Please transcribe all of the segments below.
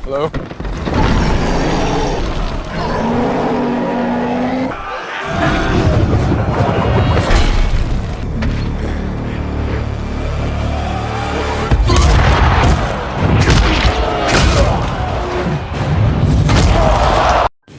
Hello?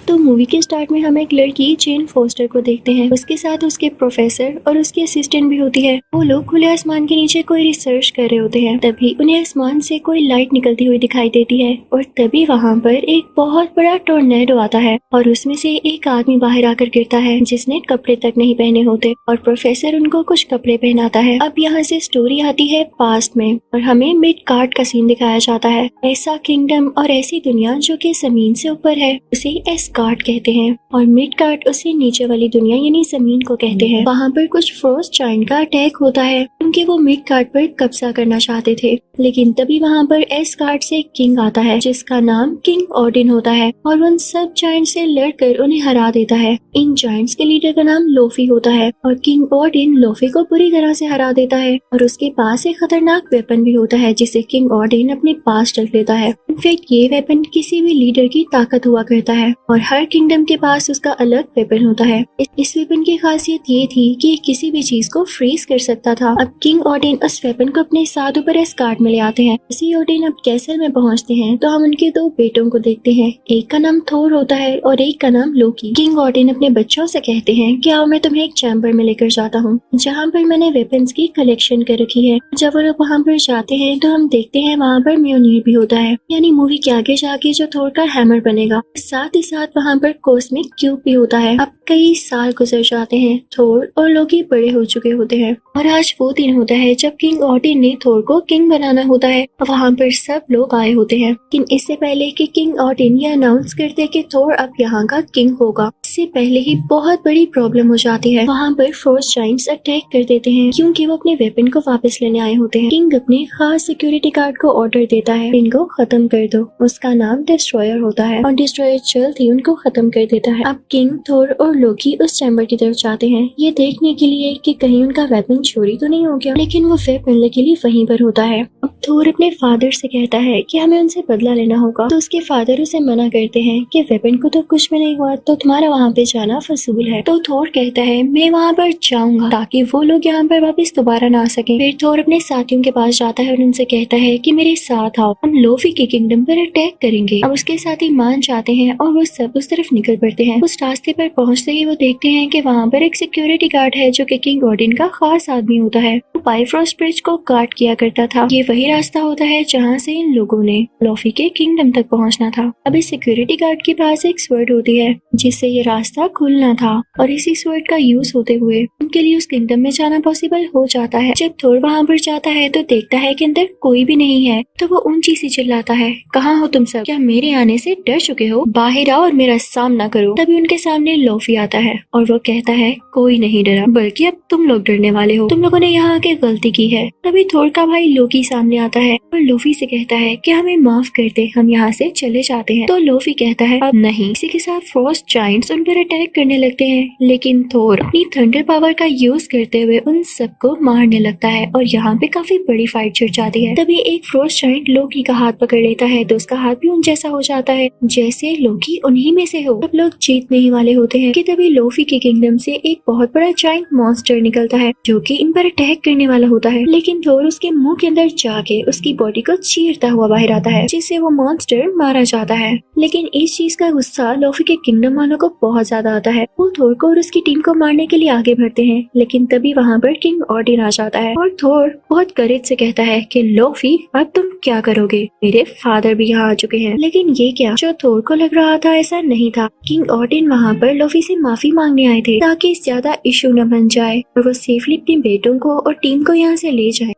तो movie के start में हम एक लड़की जेन फोस्टर को देखते हैं। उसके साथ उसके प्रोफेसर और उसकी असिस्टेंट भी होती है। वो लोग खुले आसमान के नीचे कोई रिसर्च कर रहे होते हैं। तभी उन्हें आसमान से कोई लाइट निकलती हुई दिखाई देती है और तभी वहाँ पर एक बहुत बड़ा टोर्नेडो आता है और उसमें से एक आदमी बाहर आकर गिरता है जिसने कपड़े तक नहीं पहने होते और प्रोफेसर उनको कुछ कपड़े पहनाता है। अब यहाँ से स्टोरी आती है पास्ट में और हमें मिडगार्ड का सीन दिखाया जाता है। ऐसा किंगडम और ऐसी दुनिया जो कि जमीन से ऊपर है उसे एस्गार्ड कहते हैं और मिडगार्ड उसे नीचे वाली दुनिया यानी जमीन को कहते हैं। वहाँ पर कुछ फ्रोस्ट जायंट का अटैक होता है क्योंकि वो मिडगार्ड पर कब्जा करना चाहते थे, लेकिन तभी वहाँ पर एस्गार्ड से किंग आता है जिसका नाम किंग ओडिन होता है और उन सब जायंट से लड़कर उन्हें हरा देता है। इन जायंट्स के लीडर का नाम लोफी होता है और किंग ओडिन लोफी को पूरी तरह से हरा देता है और उसके पास एक खतरनाक वेपन भी होता है जिसे किंग ओडिन अपने पास रख लेता है। इनफैक्ट ये वेपन किसी भी लीडर की ताकत हुआ करता है और हर किंगडम के पास उसका अलग वेपन होता है। इस वेपन की खासियत ये थी कि ये किसी भी चीज को फ्रीज कर सकता था। अब किंग ओडिन उस वेपन को अपने साथ ऊपर एस्गार्ड में ले आते हैं। इसी ओडिन अब कैसल में पहुंचते हैं तो हम उनके दो बेटों को देखते हैं। एक का नाम थोर होता है और एक का नाम लोकी। किंग ओडिन अपने बच्चों से कहते हैं कि आओ मैं तुम्हें एक चैम्बर में लेकर जाता हूँ जहाँ पर मैंने वेपन्स की कलेक्शन कर रखी है। जब वो लोग वहाँ पर जाते हैं तो हम देखते हैं वहाँ पर म्योनिर भी होता है, यानी मूवी के आगे जाके जो थोर का हैमर बनेगा। साथ ही साथ वहाँ पर कॉस्मिक क्यूब भी होता है। अब कई साल गुजर जाते हैं, थोर और लोकी बड़े हो चुके होते हैं और आज वो दिन होता है जब किंग ओडिन ने थोर को किंग बनाना होता है। वहाँ पर सब लोग आए होते हैं, लेकिन इससे पहले कि किंग ओडिन ये अनाउंस करते कि थोर अब यहाँ का किंग होगा, इससे पहले ही बहुत बड़ी प्रॉब्लम हो जाती है। वहाँ पर फ्रोस्ट जायंट्स अटैक कर देते हैं क्योंकि वो अपने वेपन को वापस लेने आए होते हैं। किंग अपने खास सिक्योरिटी गार्ड को ऑर्डर देता है इनको खत्म कर दो। उसका नाम डिस्ट्रॉयर होता है और डिस्ट्रॉयर जल्द ही उनको खत्म कर देता है। अब किंग, थोर और लोकी उस चैम्बर की तरफ जाते हैं ये देखने के लिए कि कहीं उनका वेपन चोरी तो नहीं हो गया, लेकिन वो वेपन लकीली वहीं पर होता है। अब थोर अपने फादर से कहता है कि हमें उनसे बदला लेना होगा, तो उसके फादर उसे मना करते हैं कि वेपन को तो कुछ भी नहीं हुआ तो तुम्हारा वहाँ पे जाना फजूल है। तो थोर कहता है मैं वहाँ पर जाऊंगा ताकि वो लोग यहाँ पर वापस दोबारा ना आ सके। फिर थोर अपने साथियों के पास जाता है और उनसे कहता है कि मेरे साथ आओ, हम लोफी के किंगडम पर अटैक करेंगे। अब उसके साथी मान जाते हैं और वो सब उस तरफ निकल पड़ते हैं। उस रास्ते पर पहुंचते ही वो देखते हैं कि वहाँ पर एक सिक्योरिटी गार्ड है जो कि किंग ओडिन का खास आदमी होता है। वो बाइफ्रोस्ट ब्रिज को गार्ड किया करता था। ये वही रास्ता होता है जहाँ से इन लोगों ने लोफी के किंगडम तक पहुँचना था। अब इस सिक्योरिटी गार्ड के पास एक स्वर्ड होती है जिससे ये रास्ता खुलना था और इसी स्वर्ड का यूज होते हुए उनके लिए उस किंगडम में जाना पॉसिबल हो जाता है। जब थोर वहाँ पर जाता है तो देखता है कि अंदर कोई भी नहीं है, तो वो ऊंची सी चिल्लाता है, कहाँ हो तुम सब? क्या मेरे आने से डर चुके हो? बाहर आओ और मेरा सामना करो। तभी उनके सामने लोफी आता है और वो कहता है कोई नहीं डरा, बल्कि अब तुम लोग डरने वाले हो, तुम लोगों ने यहाँ आके गलती की है। तभी थोर का भाई लोकी सामने आता है और लोफी से कहता है कि हमें माफ कर दे, हम यहाँ से चले जाते हैं। तो लोफी कहता है अब नहीं। इसी के साथ फ्रोस्ट जायंट्स उन पर अटैक करने लगते हैं, लेकिन थोर अपनी थंडर पावर का यूज करते हुए उन सबको मारने लगता है और यहाँ पे काफी बड़ी फाइट छिड़ जाती है। तभी एक फ्रोस्ट जायंट लोकी का हाथ पकड़ लेता है तो उसका हाथ भी उन जैसा हो जाता है जैसे लोकी उन्हीं में से हो। सब लोग जीतने ही वाले होते हैं कि तभी लोफी के किंगडम से एक बहुत बड़ा जायंट मॉन्स्टर निकलता है जो कि इन पर अटैक करने वाला होता है, लेकिन थोर उसके मुंह के अंदर जाके उसकी बॉडी को चीरता हुआ बाहर आता है जिससे वो मॉन्स्टर मारा जाता है। लेकिन इस चीज का गुस्सा लोफी के किंगडम वालों को बहुत ज्यादा आता है। वो थोर को और उसकी टीम को मारने के लिए आगे बढ़ते हैं, लेकिन तभी वहाँ पर किंग ओडिन आ जाता है और थोर बहुत करेज से कहता है कि लोफी अब तुम क्या करोगे? मेरे फादर भी यहाँ आ चुके हैं। लेकिन ये क्या, जो थोर को लग रहा था ऐसा नहीं था। किंग ओडिन वहाँ पर लोफी से माफी मांगने आए थे ताकि ज्यादा इशू न बन जाए और वो सेफली अपने बेटों को और टीम को यहाँ से ले जाए।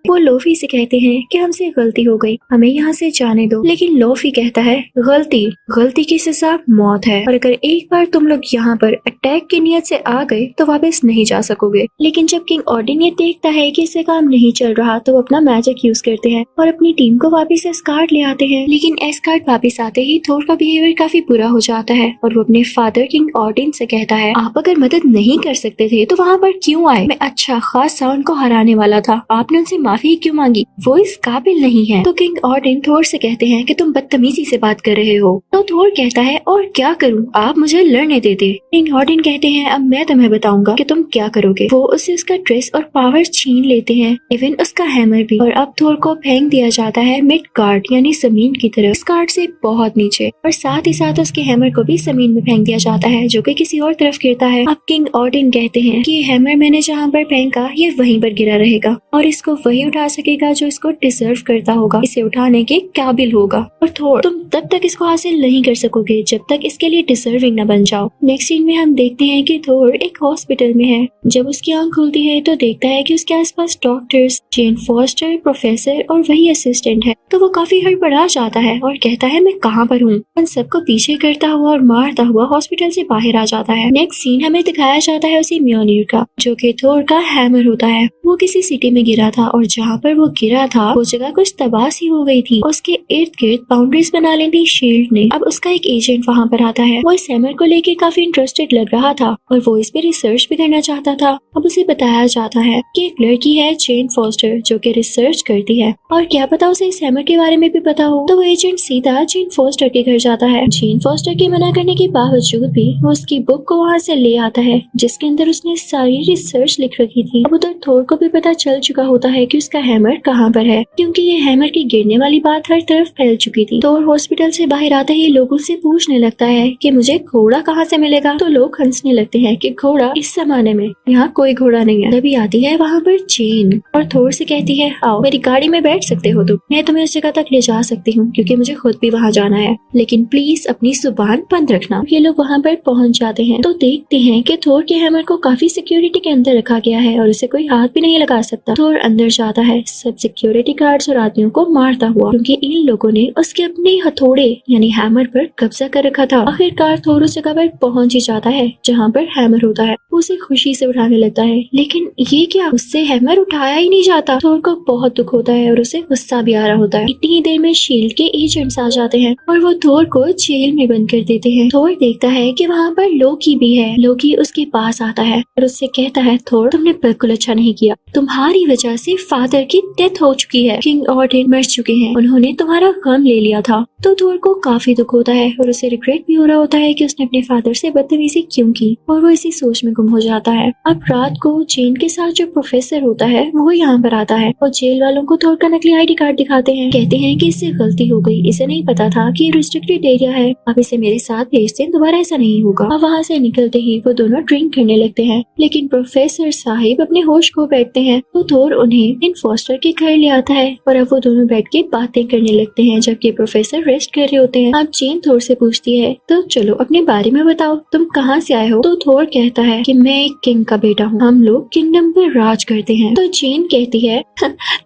वो लोफी से कहते हैं कि हमसे गलती हो गई, हमें यहाँ से जाने दो। लेकिन लोफी कहता है गलती की सजा मौत है और अगर एक बार तुम लोग यहाँ पर अटैक की नियत से आ गए तो वापस नहीं जा सकोगे। लेकिन जब किंग ओडिन ये देखता है कि इससे काम नहीं चल रहा तो वो अपना मैजिक यूज करते हैं और अपनी टीम को वापस एस्गार्ड ले आते हैं। लेकिन एस्गार्ड वापस आते ही थोर का बिहेवियर काफी बुरा हो जाता है और वो अपने फादर किंग ओडिन से कहता है आप अगर मदद नहीं कर सकते थे तो वहाँ पर क्यों आए? मैं अच्छा खासा उनको हराने वाला था, आपने उनसे माफी क्यों मांगी, वो इस काबिल नहीं है। तो किंग ऑर्डन थोर से कहते हैं कि तुम बदतमीजी से बात कर रहे हो। तो थोर कहता है और क्या करूं, आप मुझे लड़ने देते। किंग ऑर्डन कहते हैं अब मैं तुम्हें बताऊंगा कि तुम क्या करोगे। वो उससे उसका ड्रेस और पावर छीन लेते हैं, इवन उसका हैमर भी। और अब थोर को फेंक दिया जाता है मिडगार्ड यानी जमीन की तरफ, स्कार्ड से बहुत नीचे। और साथ ही साथ उसके हैमर को भी जमीन में फेंक दिया जाता है, जो कि किसी और तरफ गिरता है। अब किंग ऑर्डन कहते हैं कि हैमर मैंने जहाँ पर फेंका ये वहीं पर गिरा रहेगा और इसको वही उठा सकेगा जो इसको डिजर्व करता होगा, इसे उठाने के काबिल होगा। और थोर तुम तब तक इसको हासिल नहीं कर सकोगे जब तक इसके लिए डिजर्विंग न बन जाओ। नेक्स्ट सीन में हम देखते हैं कि थोर एक हॉस्पिटल में है। जब उसकी आंख खुलती है तो देखता है कि उसके आसपास डॉक्टर्स, जेन फॉस्टर, प्रोफेसर और वही असिस्टेंट है। तो वो काफी हड़बड़ा जाता है और कहता है मैं कहाँ पर हूँ। उन सबको पीछे करता हुआ और मारता हुआ हॉस्पिटल से बाहर आ जाता है। नेक्स्ट सीन हमें दिखाया जाता है उसी म्योनिर का, जो कि थोर का हैमर होता है। वो किसी सिटी में गिरा था और जहाँ पर वो गिरा था वो जगह कुछ तबाह सी हो गई थी। उसके इर्द गिर्द बाउंड्रीज बना ली थी शील्ड ने। अब उसका एक एजेंट वहाँ पर आता है। वो इस हैमर को लेके काफी इंटरेस्टेड लग रहा था और वो इस पे रिसर्च भी करना चाहता था। अब उसे बताया जाता है कि एक लड़की है जेन फॉस्टर जो कि रिसर्च करती है और क्या पता उसे इस हैमर के बारे में भी पता हो। तो वो एजेंट सीधा जेन फॉस्टर के घर जाता है। जेन फॉस्टर के मना करने के बावजूद भी वो उसकी बुक को वहाँ से ले आता है जिसके अंदर उसने सारी रिसर्च लिख रखी थी। अब उधर थोर को भी पता चल चुका होता है कि उसका हैमर कहाँ पर है, क्योंकि ये हैमर की गिरने वाली बात हर तरफ फैल चुकी थी। थोर हॉस्पिटल से बाहर आता ही लोगों से पूछने लगता है कि मुझे घोड़ा कहाँ से मिलेगा। तो लोग हंसने लगते हैं कि घोड़ा इस जमाने में यहाँ कोई घोड़ा नहीं है। तभी आती है वहाँ पर जेन और थोर से कहती है आओ मेरी गाड़ी में बैठ सकते हो तुम, मैं तुम्हें उस जगह तक ले जा सकती हूँ क्योंकि मुझे खुद भी वहाँ जाना है, लेकिन प्लीज अपनी जुबान बंद रखना। ये लोग वहाँ पर पहुँच जाते हैं तो देखते हैं कि थोर के हैमर को काफी सिक्योरिटी के अंदर रखा गया है और उसे कोई हाथ भी नहीं लगा सकता। थोर अंदर जाता है सब सिक्योरिटी गार्ड्स और आदमियों को मारता हुआ, क्योंकि इन लोगों ने उसके अपने हथौड़े यानी हैमर पर कब्जा कर रखा था। आखिरकार थोर उस जगह पर पहुंच ही जाता है जहां पर हैमर होता है। उसे खुशी से उठाने लगता है, लेकिन ये क्या, उससे हैमर उठाया ही नहीं जाता। थोर को बहुत दुख होता है और उसे गुस्सा भी आ रहा होता है। इतनी ही देर में शील्ड के एजेंट्स आ जाते हैं और वो थोर को जेल में बंद कर देते हैं। थोर देखता है कि वहाँ पर लोकी भी है। लोकी उसके पास आता है और उससे कहता है थोर तुमने बिल्कुल अच्छा नहीं किया, तुम्हारी वजह से फादर की डेथ हो चुकी है, किंग ऑर्डन मर चुके हैं, उन्होंने तुम्हारा गम ले लिया था। तो थोर को काफी दुख होता है और उसे रिग्रेट भी हो रहा होता है कि उसने अपने फादर से बदतमीजी क्यों की, और वो इसी सोच में गुम हो जाता है। अब रात को जेन के साथ जो प्रोफेसर होता है वो यहाँ पर आता है और जेल वालों को थोर का नकली ID कार्ड दिखाते हैं। कहते हैं कि इससे गलती हो गई, इसे नहीं पता था कि ये रिस्ट्रिक्टेड एरिया है, अब इसे मेरे साथ भेज दें, दोबारा ऐसा नहीं होगा। अब वहाँ से निकलते ही वो दोनों ड्रिंक करने लगते हैं, लेकिन प्रोफेसर साहिब अपने होश खो बैठते हैं। तो थोर उन्हें इन फॉस्टर के घर ले आता है और अब वो दोनों बैठ के बातें करने लगते हैं जबकि प्रोफेसर रेस्ट कर रहे होते हैं। अब जेन थोर से पूछती है तो चलो अपने बारे में बताओ, तुम कहाँ से आए हो। तो थोर कहता है कि मैं एक किंग का बेटा हूँ, हम लोग किंगडम पर राज करते हैं। तो जेन कहती है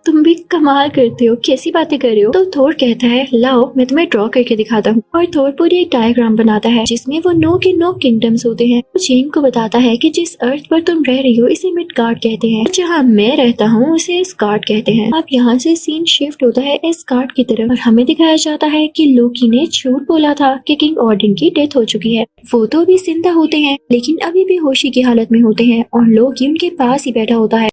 तुम भी कमाल करते हो, कैसी बातें कर रहे हो। तो थोर कहता है लाओ मैं तुम्हें ड्रॉ करके दिखाता हूँ, और थोर पूरी एक डायग्राम बनाता है जिसमें वो 9 के 9 किंगडम्स होते हैं। तो जेन को बताता है कि जिस अर्थ पर तुम रह रही हो इसे मिडगार्ड कहते हैं, जहाँ मैं रहता हूँ उसे एस्गार्ड कहते हैं। अब यहाँ से सीन शिफ्ट होता है एस्गार्ड की तरफ और हमें दिखाया जाता है कि लोकी ने झूठ बोला था कि किंग ऑर्डन की डेथ हो चुकी है। वो तो अभी जिंदा होते हैं लेकिन अभी भी होशी की हालत में होते हैं और लोकी उनके पास ही बैठा होता है।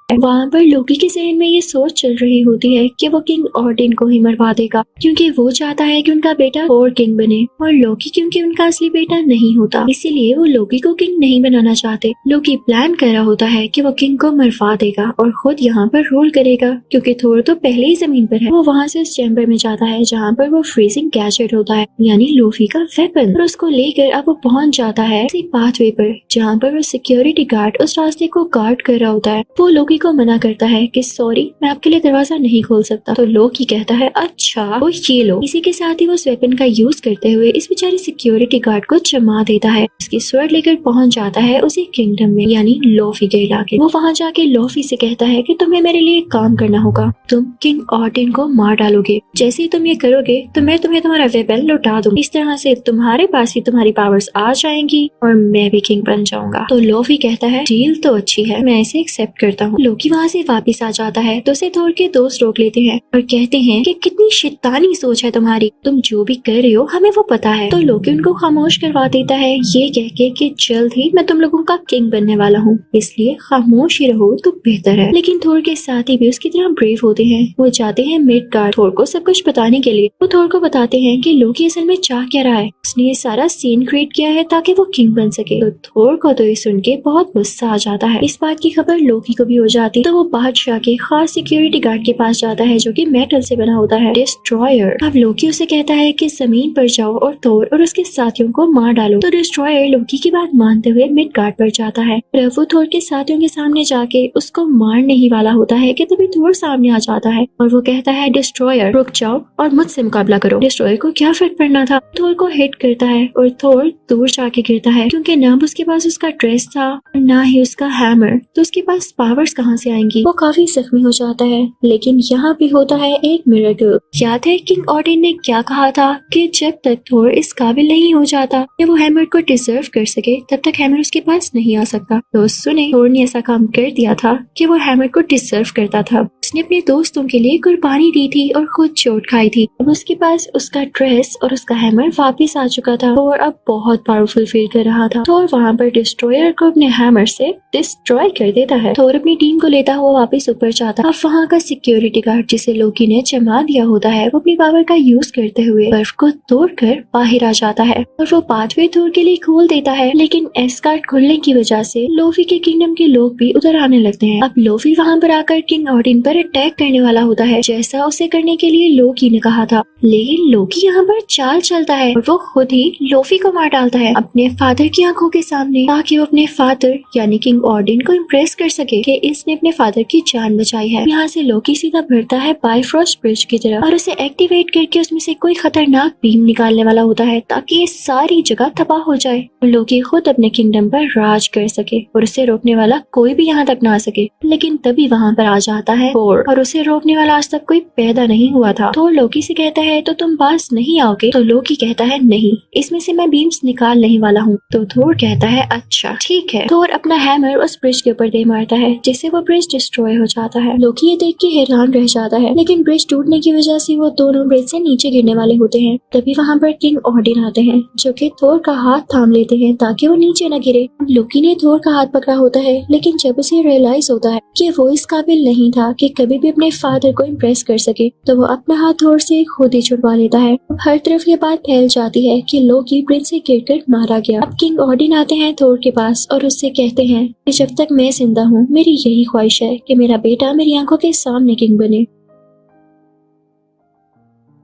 वहाँ पर लोकी के जहन में ये सोच चल रही होती है कि वो किंग ऑर्डन को ही मरवा देगा, क्योंकि वो चाहता है कि उनका बेटा और किंग बने, और लोकी क्योंकि उनका असली बेटा नहीं होता इसीलिए वो लोकी को किंग नहीं बनाना चाहते। लोकी प्लान कर रहा होता है कि वो किंग को मरवा देगा और खुद यहाँ पर रूल करेगा, क्योंकि थोर तो पहले ही जमीन पर है। वो वहाँ से उस चैम्बर में जाता है जहाँ पर वो फ्रीजिंग गैजेट होता है यानी लोफी का वेपन, और उसको लेकर अब वो पहुँच जाता है उसी पाथवे पर जहाँ पर वो सिक्योरिटी गार्ड उस रास्ते को गार्ड कर रहा होता है। वो लोकी को मना करता है कि सॉरी मैं आपके लिए दरवाजा नहीं खोल सकता। तो लोकी कहता है अच्छा वो ये लो। इसी के साथ ही वो उस वेपन का यूज करते हुए इस बेचारे सिक्योरिटी गार्ड को जमा देता है। उसकी स्वर्ड लेकर पहुंच जाता है उसी किंगडम में यानी लोफी के इलाके। वो वहां जाके लोफी से कहता है कि तुम्हें मेरे लिए एक काम करना होगा, तुम किंग ऑर्डन को मार डालोगे। जैसे ही तुम ये करोगे तो मैं तुम्हें तुम्हारा वेपन लौटा दूंगी, इस तरह से तुम्हारे पास भी तुम्हारी पावर्स आ जाएंगी और मैं भी किंग बन जाऊंगा। तो लोफी कहता है डील तो अच्छी है, मैं इसे एक्सेप्ट करता हूँ। लोकी वहाँ से वापस आ जाता है तो उसे थोर के दोस्त रोक लेते हैं और कहते हैं कि कितनी शैतानी सोच है तुम्हारी, तुम जो भी कर रहे हो हमें वो पता है। तो लोकी उनको खामोश करवा देता है ये कह के कि जल्द ही मैं तुम लोगों का किंग बनने वाला हूँ, इसलिए खामोश ही रहो तो बेहतर है। लेकिन थोर के साथी भी उसकी तरह ब्रेव होते हैं। वो जाते हैं मिडगार्ड थोर को सब कुछ बताने के लिए। वो थोर को बताते हैं कि लोकी असल में चाह क्या रहा है, उसने ये सारा सीन क्रिएट किया है ताकि वो किंग बन सके। तो थोर को तो ये सुन के बहुत गुस्सा आ जाता है। इस बात की खबर लोकी को भी हो जाती तो वो बादशाह के खास सिक्योरिटी गार्ड के पास जाता है जो कि मेटल से बना होता है, डिस्ट्रॉयर। अब लोकी उसे कहता है कि जमीन पर जाओ और थोर और उसके साथियों को मार डालो। तो डिस्ट्रॉयर लोकी की बात मानते हुए मिडगार्ड पर जाता है। वो थोर के साथियों के सामने जाके उसको मारने ही वाला होता है कि तभी थोर सामने आ जाता है और वो कहता है डिस्ट्रॉयर रुक जाओ और मुझसे मुकाबला करो। डिस्ट्रॉयर को क्या फर्क पड़ना था, थोर को हिट करता है और थोर दूर जाके गिरता है क्योंकि ना उसके पास उसका ड्रेस था और ना ही उसका हैमर, तो उसके पास पावर्स कहाँ से आएंगी। वो काफी जख्मी हो जाता है। लेकिन यहाँ भी होता है एक मिरेकल। याद है किंग ऑडिन ने क्या कहा था कि जब तक थोर इस काबिल नहीं हो जाता कि वो हैमर को डिजर्व कर सके तब तक हैमर उसके पास नहीं आ सकता। तो सुने थोर ने ऐसा काम कर दिया था कि वो हैमर को डिजर्व करता था। उसने अपने दोस्तों के लिए कुर्बानी दी थी और खुद चोट खाई थी। अब उसके पास उसका ड्रेस और उसका हैमर वापस आ चुका था और अब बहुत पावरफुल फील कर रहा था। थोर वहाँ पर डिस्ट्रॉयर को अपने हैमर से डिस्ट्रॉय कर देता है। थोर अपनी टीम को लेता हुआ वापस ऊपर जाता। अब वहाँ का सिक्योरिटी गार्ड जिसे लोकी ने जमा दिया होता है वो अपनी पावर का यूज करते हुए बर्फ को तोड़कर बाहर आ जाता है और वो पाथवे थोर के लिए खोल देता है। लेकिन एस्गार्ड खुलने की वजह से लोफी के किंगडम के लोग भी उधर आने लगते हैं। अब लोफी वहाँ पर आकर किंग ऑडिन पर अटैक करने वाला होता है जैसा उसे करने के लिए लोकी ने कहा था। लेकिन लोकी यहाँ पर चाल चलता है और वो खुद ही लोफी को मार डालता है अपने फादर की आंखों के सामने ताकि वो अपने फादर यानी किंग ऑडिन को इम्प्रेस कर सके कि इसने अपने फादर की जान बचाई है। यहाँ से लोकी सीधा बढ़ता है बाइफ्रॉस्ट ब्रिज की तरफ और उसे एक्टिवेट करके उसमें से कोई खतरनाक बीम निकालने वाला होता है ताकि ये सारी जगह तबाह हो जाए और लोकी खुद अपने किंगडम पर राज कर सके और उसे रोकने वाला कोई भी यहाँ तक ना आ सके। लेकिन तभी वहाँ पर आ जाता है थोर और उसे रोकने वाला आज तक कोई पैदा नहीं हुआ था। थोर लोकी से कहता है तो तुम पास नहीं आओगे। तो लोकी कहता है नहीं, इसमें से मैं बीम्स निकाल नहीं वाला हूँ। तो थोर कहता है अच्छा ठीक है। थोर अपना हैमर उस ब्रिज के ऊपर दे मारता है जिससे वो ब्रिज डिस्ट्रॉय हो जाता है। लोकी ये देख के हैरान रह जाता है लेकिन ब्रिज टूटने की वजह से वो दोनों ब्रिज से नीचे गिरने वाले होते हैं। तभी वहाँ पर किंग ऑडिन आते हैं जो कि थोर का हाथ थाम लेते हैं ताकि वो नीचे न गिरे। लोकी ने थोर का हाथ पकड़ा होता है लेकिन जब उसे रियलाइज होता है कि वो इस काबिल नहीं था कि कभी भी अपने फादर को इम्प्रेस कर सके तो वो अपना हाथ थोर से खुद ही छुड़वा लेता है। अब हर तरफ ये बात फैल जाती है कि लोकी ब्रिज से गिरकर मारा गया। अब किंग ऑडिन आते हैं थोर के पास और उससे कहते हैं कि जब तक मैं जिंदा हूँ मेरी यही ख्वाहिश है कि मेरा बेटा मेरी आंखों के सामने किंग बने।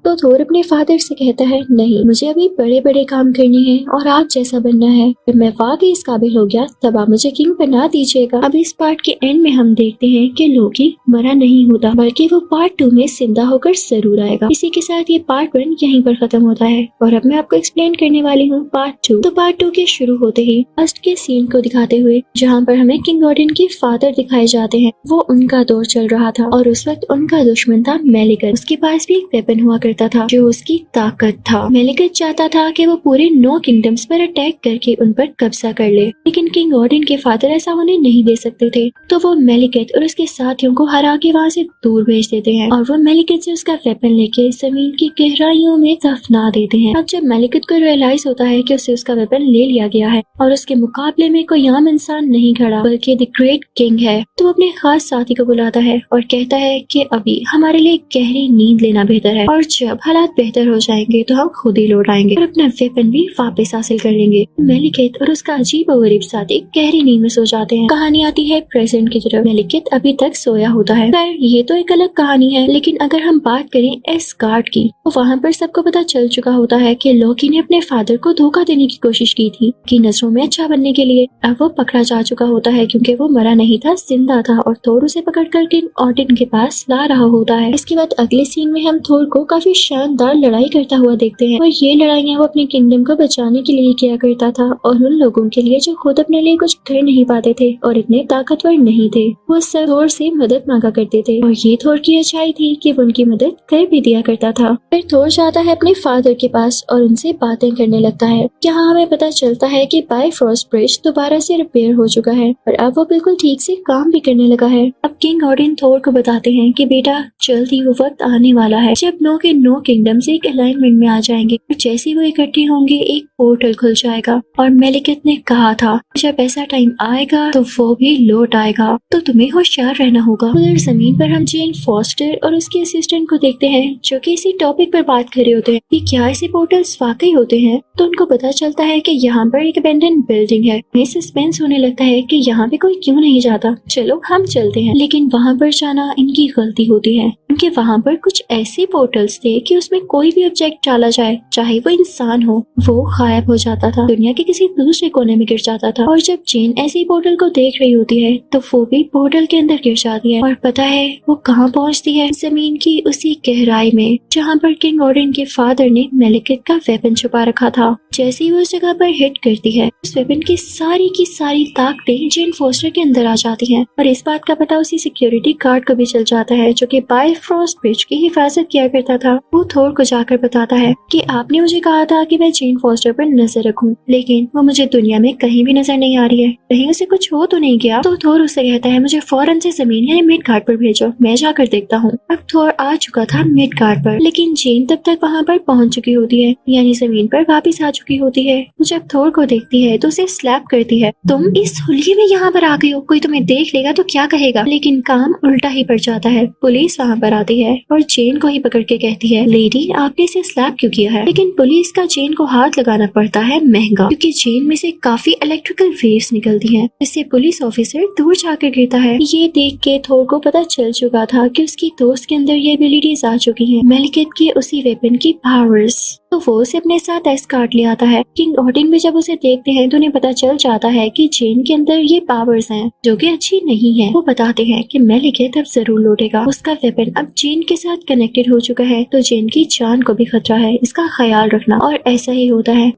तो थोर अपने फादर से कहता है नहीं, मुझे अभी बड़े बड़े काम करने हैं और आप जैसा बनना है। जब मैं वाकई इस काबिल हो गया तब आप मुझे किंग बना दीजिएगा। अब इस पार्ट के एंड में हम देखते हैं कि लोकी मरा नहीं होता बल्कि वो पार्ट 2 में जिंदा होकर जरूर आएगा। इसी के साथ ये पार्ट 1 यहीं पर खत्म होता है और अब मैं आपको एक्सप्लेन करने वाली हूँ पार्ट 2। तो पार्ट 2 के शुरू होते ही फर्स्ट के सीन को दिखाते हुए जहाँ पर हमें किंग ऑडिन के फादर दिखाए जाते हैं। वो उनका दौर चल रहा था और उस वक्त उनका दुश्मन था मेलिकत। उसके पास भी एक वेपन हुआ करता था जो उसकी ताकत था। मेलिकत चाहता था कि वो पूरे 9 किंगडम्स पर अटैक करके उन पर कब्जा कर ले, लेकिन किंग ऑडिन के फादर ऐसा होने नहीं दे सकते थे। तो वो मेलिकत और उसके साथियों को हरा के वहाँ से दूर भेज देते हैं और वो मेलिकत से उसका वेपन लेके जमीन की गहराइयों में दफना देते हैं। अब जब मेलिकत को रियलाइज होता है कि उसे उसका वेपन ले लिया गया है और उसके मुकाबले में कोई आम इंसान नहीं खड़ा बल्कि द ग्रेट किंग है, तो अपने खास साथी को बुलाता है और कहता है कि अभी हमारे लिए गहरी नींद लेना बेहतर है और जब हालात बेहतर हो जाएंगे तो हम खुद ही लौट आएंगे और अपना वेपन भी वापस हासिल कर लेंगे। मेलिकत और उसका अजीब और गरीब साथी गहरी नींद में सो जाते हैं। कहानी आती है प्रेजेंट की तरफ। मेलिकत अभी तक सोया होता है। खैर ये तो एक अलग कहानी है, लेकिन अगर हम बात करें एस्गार्ड की तो वहाँ पर सबको पता चल चुका होता है कि लोकी ने अपने फादर को धोखा देने की कोशिश की थी कि नजरों में अच्छा बनने के लिए। अब वो पकड़ा जा चुका होता है क्योंकि वो मरा नहीं था, जिंदा था और थोर उसे पकड़ कर किंग ऑडिन के पास ला रहा होता है। इसके बाद अगले सीन में हम थोर को काफी शानदार लड़ाई करता हुआ देखते हैं और ये लड़ाइयाँ वो अपने किंगडम को बचाने के लिए किया करता था और उन लोगों के लिए जो खुद अपने लिए कुछ कर नहीं पाते थे और इतने ताकतवर नहीं थे, वो सब थोर से मदद मांगा करते थे। और ये थोर की अच्छाई थी कि वो उनकी मदद कर भी दिया करता था। फिर थोर जाता है अपने फादर के पास और उनसे बातें करने लगता है। यहाँ हमें पता चलता है कि बाइफरोस्ट ब्रिज दोबारा से रिपेयर हो चुका है और अब वो बिल्कुल ठीक से काम भी करने लगा है। अब किंग ओडिन थोर को बताते हैं कि बेटा जल्द ही वो वक्त आने वाला है जब नो के नो किंगडम से एक अलाइनमेंट में आ जाएंगे और जैसे वो इकट्ठे होंगे एक पोर्टल खुल जाएगा और मेलिकेट ने कहा था जब ऐसा टाइम आएगा तो वो भी लौट आएगा, तो तुम्हें होशियार रहना होगा। उधर जमीन पर हम जेन फॉस्टर और उसके असिस्टेंट को देखते हैं जो कि इसी टॉपिक पर बात कर रहे होते हैं कि क्या ऐसे पोर्टल्स वाकई होते हैं। तो उनको पता चलता है कि यहाँ पर एक अबैंडन बिल्डिंग है। उन्हें सस्पेंस होने लगता है कि यहाँ पे कोई क्यों नहीं जाता, चलो हम चलते हैं। लेकिन वहाँ पर जाना इनकी गलती होती है क्योंकि वहाँ पर कुछ ऐसे पोर्टल्स थे कि उसमें कोई भी ऑब्जेक्ट डाला जाए चाहे वो इंसान हो वो गायब हो जाता था, दुनिया के किसी दूसरे कोने में गिर जाता था। और जब जेन ऐसे पोर्टल को देख रही होती है तो वो भी पोर्टल के अंदर गिर जाती है और पता है वो कहाँ पहुँचती है, जमीन की उसी गहराई में जहाँ पर किंग ओडिन के फादर ने मेलिकेट का वेपन छुपा रखा था। जैसे ही वो उस जगह पर हिट करती है उस वेपन की सारी ताकतें जेन फोस्टर के अंदर आ जाती हैं और इस बात का पता उसी सिक्योरिटी गार्ड को भी चल जाता है जो कि बाइफरोस्ट ब्रिज की हिफाजत किया करता था। वो थोर को जाकर बताता है कि आपने मुझे कहा था कि मैं जेन फोस्टर पर नजर रखूं, लेकिन वो मुझे दुनिया में कहीं भी नजर नहीं आ रही है, कहीं उसे कुछ हो तो नहीं गया। तो थोर उसे कहता है मुझे फौरन से जमीन यानी मिड गार्ड पर भेजो, मैं जाकर देखता हूँ। अब थोर आ चुका था मिड गार्ड पर, लेकिन जेन तब तक वहाँ पर पहुँच चुकी होती है यानी जमीन पर वापिस आ चुकी होती है। जब थोर को देखती है तो उसे स्लैप करती है, तुम इस हुलिये में यहाँ पर आ गई हो, कोई तुम्हें देख लेगा तो क्या कहेगा। लेकिन काम उल्टा ही पड़ जाता है। पुलिस वहाँ पर आती है और जेन को ही पकड़ के कहती है लेडी आपने इसे स्लैप क्यों किया है। लेकिन पुलिस का जेन को हाथ लगाना पड़ता है महंगा क्योंकि जेन में से काफी इलेक्ट्रिकल वेव्स निकलती हैं, जिससे पुलिस ऑफिसर दूर जाकर गिरता है। ये देख के थोर को पता चल चुका था कि उसकी दोस्त के अंदर ये एबिलिटीज आ चुकी हैं, मेलिकेट की उसी वेपन की पावर्स। तो वो उसे अपने साथ एस्कॉर्ट ले आता है। किंग ओडिन भी जब उसे देखते हैं तो उन्हें पता चल जाता है कि जेन के अंदर ये पावर्स हैं जो कि अच्छी नहीं है। वो बताते हैं कि मेलिकेट अब जरूर लौटेगा, उसका वेपन अब जेन के साथ कनेक्टेड हो चुका है तो जेन की जान को भी खतरा है, इसका ख्याल रखना। और ऐसा ही होता है।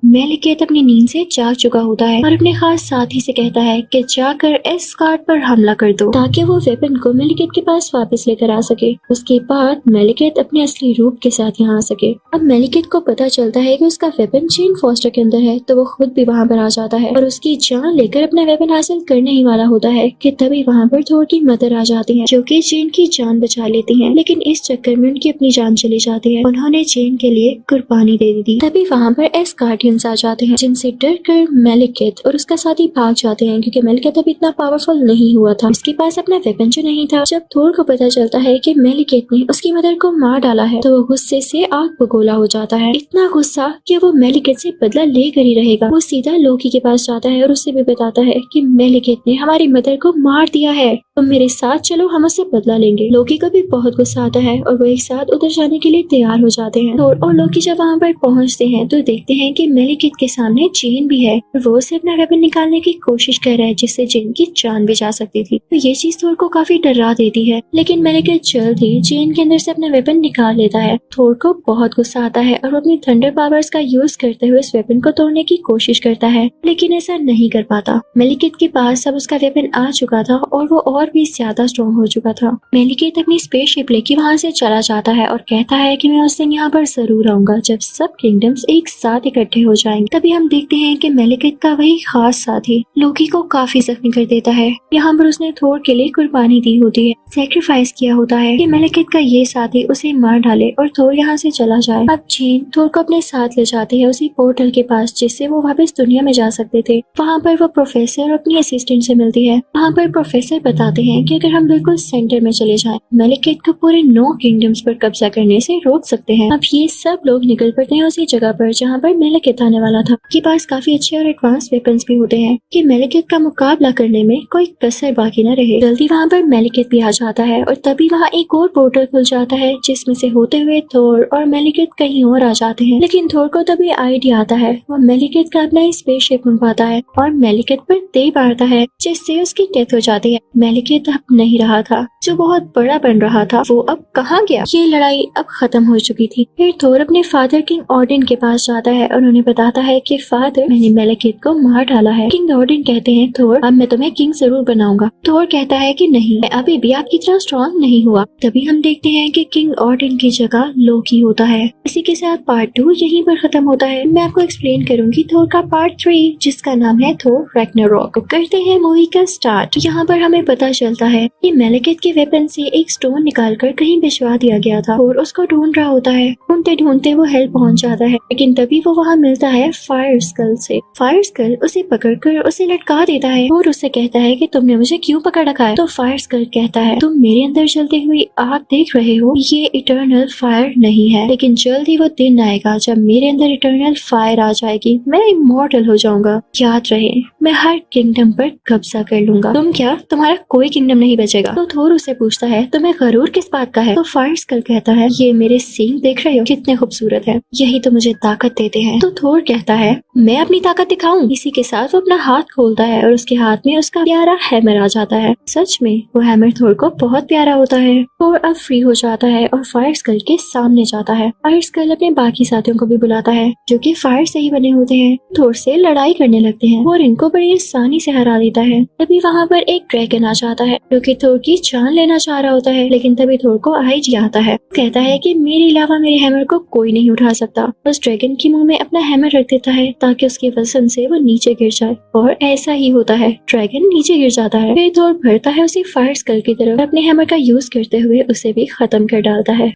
मेलिकेट अपनी नींद से जाग चुका होता है और अपने खास साथी से कहता है कि जाकर एस्कॉर्ट पर हमला कर दो ताकि वो वेपन को मेलिकेट के पास वापस लेकर आ सके। उसके बाद मेलिकेट अपने असली रूप के साथ यहाँ आ सके। अब मेलिकेट को पता चलता है कि उसका वेपन जेन फॉस्टर के अंदर है तो वो खुद भी वहाँ पर आ जाता है और उसकी जान लेकर अपना वेपन हासिल करने ही वाला होता है कि तभी वहाँ पर थोर की मदर आ जाती है जो कि जेन की जान बचा लेती है। लेकिन इस चक्कर में उनकी अपनी जान चली जाती है, उन्होंने जेन के लिए कुर्बानी दे दी थी। तभी वहाँ पर एस्कॉर्ट आ जाते हैं जिनसे डर कर मेलिकेट और उसका साथी भाग जाते हैं क्योंकि मेलिकेट अब इतना पावरफुल नहीं हुआ था, उसके पास अपना वेपन जो नहीं था। जब थोर को पता चलता है कि मेलिकेट ने उसकी मदर को मार डाला है तो वो गुस्से से आग बगोला हो जाता है, इतना गुस्सा कि वो मेलिकेट से बदला लेकर ही रहेगा। वो सीधा लोकी के पास जाता है और उससे भी बताता है कि मेलिकेट ने हमारी मदर को मार दिया है, तुम मेरे साथ चलो, हम उससे बदला लेंगे। लोकी को भी बहुत गुस्सा आता है और वो एक साथ उधर जाने के लिए तैयार हो जाते हैं। थोर और लोकी जब वहाँ पर पहुँचते हैं तो देखते हैं कि मेलिकेट के सामने जेन भी है और वो उसे अपना वेपन निकालने की कोशिश कर रहा है जिससे जेन की जान भी जा सकती थी। तो ये चीज थोर को काफी डरा देती है, लेकिन मेलिकेट जल्द ही जेन के अंदर से अपना वेपन निकाल लेता है। थोर को बहुत गुस्सा आता है और वो अपनी थंडर पावर्स का यूज करते हुए इस वेपन को तोड़ने की कोशिश करता है, लेकिन ऐसा नहीं कर पाता। मेलिकेट के पास अब उसका वेपन आ चुका था और वो और भी ज्यादा स्ट्रॉन्ग हो चुका था। मेलिकेट अपनी स्पेसशिप लेके वहाँ से चला जाता है और कहता है कि मैं उस दिन यहाँ पर जरूर आऊंगा जब सब किंगडम्स एक साथ इकट्ठे हो जाएंगे। तभी हम देखते हैं कि मेलिकेट का वही खास साथी लोकी को काफी जख्मी कर देता है। यहाँ पर उसने थोर के लिए कुर्बानी दी होती है, सैक्रिफाइस किया होता है कि मेलिकेट का ये साथी उसे मार डाले और थोर यहाँ से चला जाए। अब जेन थोर को अपने साथ ले जाती है उसी पोर्टल के पास जिससे वो वापस दुनिया में जा सकते थे। वहाँ पर वो प्रोफेसर और अपनी असिस्टेंट से मिलती है। वहाँ पर प्रोफेसर बताते हैं कि अगर हम बिल्कुल सेंटर में चले जाएं, मेलिकेट को पूरे 9 किंगडम्स पर कब्जा करने से रोक सकते हैं। अब ये सब लोग निकल पड़ते हैं उसी जगह पर जहाँ पर मेलिकेट आने वाला था। के पास काफी अच्छे और एडवांस वेपन्स भी होते हैं कि मेलिकेट का मुकाबला करने में कोई कसर बाकी न रहे। जल्दी वहाँ पर मेलिकेट भी आ जाता है और तभी वहाँ एक और पोर्टल खुल जाता है जिसमें से होते हुए थोर और मेलिकेट कहीं और आ जाते हैं। लेकिन थोर को तभी आइडिया आता है, वो मेलिकेट का अपना स्पेसशिप मंगवाता है और मेलिकेट पर दे मारता है जिससे उसकी डेथ हो जाती है। मेलिकेट अब नहीं रहा था, जो बहुत बड़ा बन रहा था वो अब कहाँ गया। ये लड़ाई अब खत्म हो चुकी थी। फिर थोर अपने फादर किंग ऑडिन के पास जाता है और उन्हें बताता है कि फादर, मैंने मेलेकिथ को मार डाला है। किंग ऑडिन कहते हैं, थोर अब मैं तुम्हें किंग जरूर बनाऊंगा। थोर कहता है कि नहीं, मैं अभी भी आपकी तरह स्ट्रॉन्ग नहीं हुआ। तभी हम देखते हैं कि किंग ऑडिन की जगह लोकी होता है। इसी के साथ पार्ट 2 यहीं पर खत्म होता है। मैं आपको एक्सप्लेन करूंगी थोर का पार्ट 3, जिसका नाम है थोर रैग्नारोक। करते हैं मूवी का स्टार्ट। यहाँ पर हमें पता चलता है कि मेलेकिथ के वेपन से एक स्टोन निकालकर कहीं भिजवा दिया गया था और उसको ढूंढ रहा होता है। ढूंढते ढूंढते वो हेल पहुंच जाता है, लेकिन तभी वो वहाँ मिलता है फायर स्कल से। फायर स्कल उसे पकड़कर उसे लटका देता है और उससे कहता है कि तुमने मुझे क्यों पकड़ रखा है। तो फायर स्कल कहता है, तुम मेरे अंदर जलती हुई आग देख रहे हो, ये इटर्नल फायर नहीं है, लेकिन जल्द ही वो दिन आएगा जब मेरे अंदर इटर्नल फायर आ जाएगी, मैं इमॉर्टल हो जाऊंगा। याद रहे, मैं हर किंगडम पर कब्जा कर लूंगा। तुम क्या, तुम्हारा कोई किंगडम नहीं बचेगा। तो थोर उससे पूछता है, तुम्हें गरूर किस बात का है। तो फायर स्कल कहता है, ये मेरे सींग देख रहे हो, कितने खूबसूरत है, यही तो मुझे ताकत देते हैं। तो थोर कहता है, मैं अपनी ताकत दिखाऊं। इसी के साथ वो अपना हाथ खोलता है और उसके हाथ में उसका प्यारा हैमर आ जाता है। सच में वो हैमर थोर को बहुत प्यारा होता है। थोर अब फ्री हो जाता है और फायर स्कल के सामने जाता है। फायर स्कल अपने बाकी साथियों को भी बुलाता है जो कि फायर से ही बने होते हैं। थोर से लड़ाई करने लगते हैं और इनको बड़ी आसानी से हरा देता है। तभी वहाँ पर एक ड्रैगन आ जाता है जो कि थोर की जान लेना चाह रहा होता है, लेकिन तभी थोर को आईजी आता है। कहता है कि मेरे अलावा मेरे हैमर को कोई नहीं उठा सकता। उस ड्रैगन के मुंह में अपना हैमर रख देता है ताकि उसके वजन से वो नीचे गिर जाए, और ऐसा ही होता है, ड्रैगन नीचे गिर जाता है। फिर थोर बढ़ता है उसी फायर स्कल की तरफ, अपने हैमर का यूज करते हुए उसे भी खत्म कर डालता है